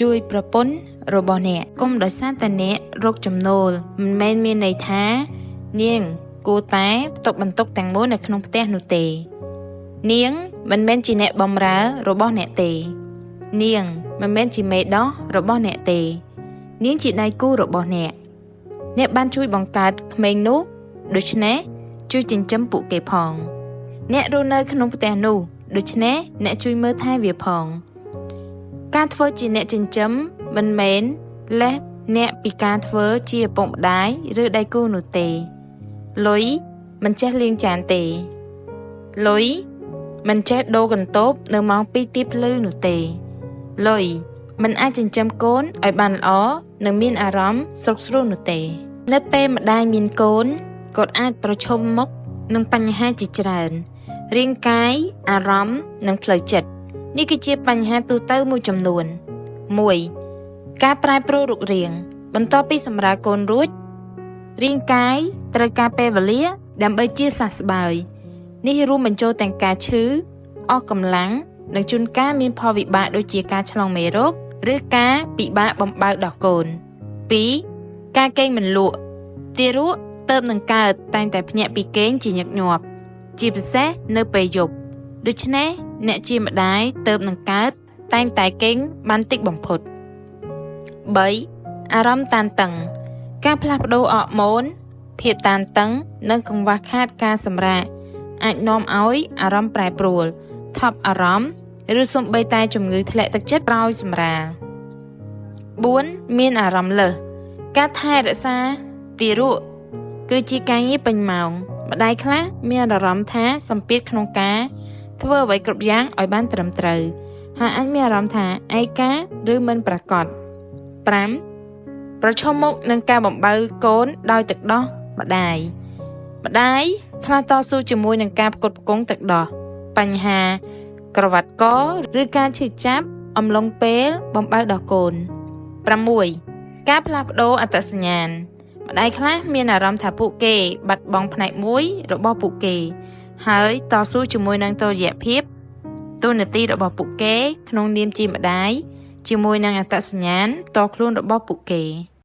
ជួយប្រពន្ធរបស់អ្នកកុំដោយសារតែអ្នករកចំណូលមិនមែនមានន័យថានាងគួរតែផ្ទុកបន្ទុកទាំងមូលនៅក្នុងផ្ទះនោះទេនាងមិនមែនជាអ្នកបម្រើរបស់អ្នកទេនាងមិនមែនជាមេដោះរបស់អ្នកទេនាងជាដៃគូរបស់អ្នកបានជួយបង្កើតក្មេងនោះដូច្នេះជួយចិញ្ចឹមពួកគេផងអ្នករស់នៅក្នុងផ្ទះនោះដូច្នេះអ្នកជួយមើលថែវាផងការធ្វើជាអ្នកចិញ្ចឹមមិនមែនលេសអ្នកពីការធ្វើជាឪពុកម្ដាយឬដៃគូនោះទេលុយមិនចេះលាងចានទេលុយមិនចេះដូរកន្ទប់នៅម៉ោង2ទីភ្លឺនោះទេលុយមិនអាចចិញ្ចឹមកូនឲ្យបានល្អនិងមានអារម្មណ៍ស្រុកស្រួលនោះទេនៅពេលម្ដាយមានកូនគាត់អាចប្រឈមមុខនឹងបញ្ហាជាច្រើនរាងកាយអារម្មណ៍និងផ្លូវចិត្តនេះគឺជាបញ្ហាទូទៅមួយចំនួន 1. ការប្រែប្រួលរូបរាងបន្ទាប់ពីសម្រាលកូនរួចរាងកាយត្រូវការពេលវេលាដើម្បីជាសះស្បើយនេះរួមបញ្ចូលទាំងការឈឺអស់កម្លាំងនិងជួនកាលមានផលវិបាកដូចជាការឆ្លងមេរោគឬការពិបាកបំបើកដោះកូន 2. ការគេងមិនលក់ទារកទើបនឹងកើតតែងតែភ្ញាក់ពីគេងជាញឹកញាប់ជាពិសេសនៅពេលយប់ដូច្នេះអ្នកជាម្ដាយទើបនឹងកើតតែងតែគេងបានតិចបំផុត 3. អារម្មណ៍តានតឹងការផ្លាស់ប្ដូរអរម៉ូនភាពតានតឹងនិងកង្វះខាតការសម្រាកអាចនាំឲ្យអារម្មណ៍ប្រែប្រួលថប់អារម្មណ៍ឬសូម្បីតែជំងឺធ្លាក់ទឹកចិត្តក្រោយសម្រាល 4. មានអារម្មណ៍លើសការថែរក្សាទារកគឺជាការងារពេញម៉ោងម្ដាយខ្លះមានអារម្មណ៍ថាសម្ពាធក្នុងការធ្វើអ្វីគ្រប់យ៉ាងឲ្យបានត្រឹមត្រូវហើយអាចមានអារម្មណ៍ថាឯកាឬមិនប្រាកដ 5. ប្រឈមមុខនឹងការបំបើកូនដោយទឹកដោះម្ដាយខ្លះតស៊ូជាមួយនឹងការផ្គត់ផ្គង់ទឹកដោះបញ្ហាក្រវ៉ាត់កឬការឈឺចាប់អំឡុងពេលបំបើដោះកូន 6. ការផ្លាស់ប្ដូរអត្តសញ្ញាណម្ដាយខ្លះមានអារម្មណ៍ថាពួកគេបាត់បង់ផ្នែកមួយរបស់ពួកគេហើយតស៊ូជាមួយនឹងតុល្យភាពតួនាទីរបស់ពួកគេក្នុងនាមជាម្ដាយជាមួយនឹងអត្តសញ្ញាណតខ្លួនរបស់ពួកគេ